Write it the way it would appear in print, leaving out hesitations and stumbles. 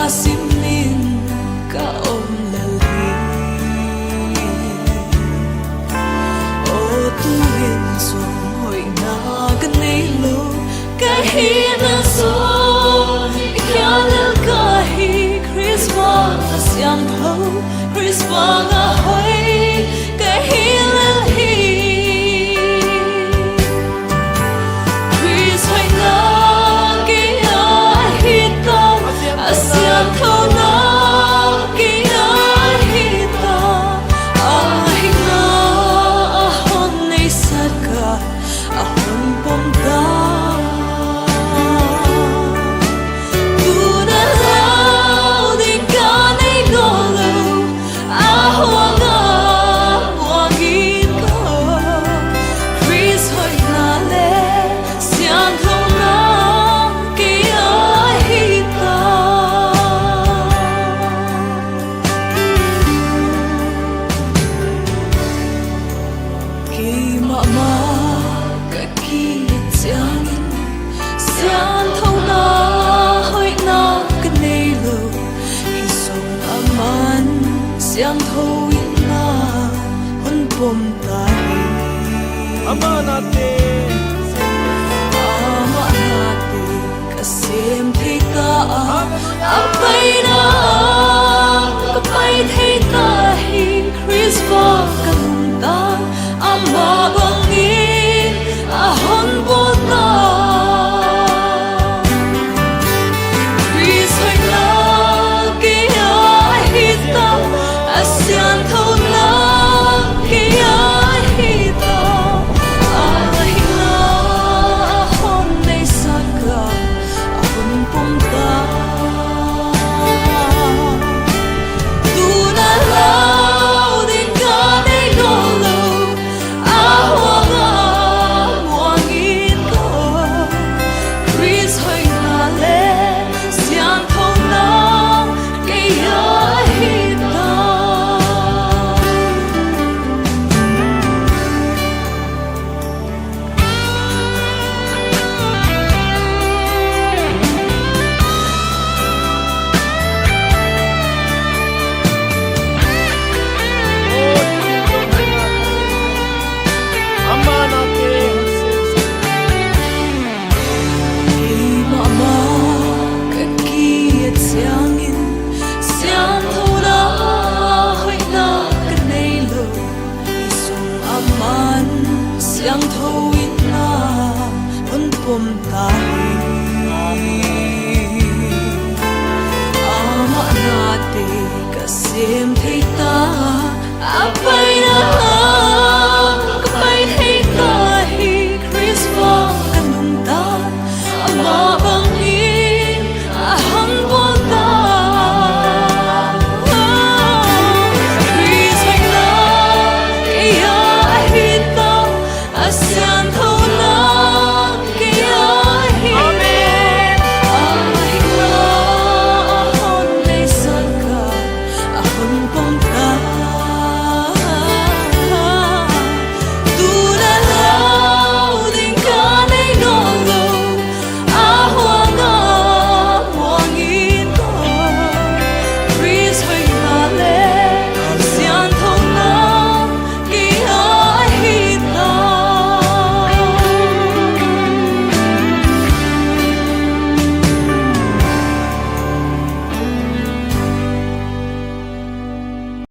simin ka om lali o tu hin sum hoi na ka nei lo ka hi na so kya lal ka hi Christmas yang tho Christmas nga hoi ka hi lal hi Chris hoi na ki a hi ta asian tho na ki a hi ta a hi na a hon nei sat ka a hon pom ta Siang thâu na hôn bom tai amanate kasem thei ta apai na kapai thei ta hi Christmas kan ta amma bangi a hon bo ta Asian thâu na ki a hi ta a hi na hon nei sat ka a hon pom ta tu na lau din ka nei lo lo a hoa nga muang in ko Chris hoi na le sian thâu na ki a hi ta Siang thâu na hôn bom tai ama na te kasem thei ta apai na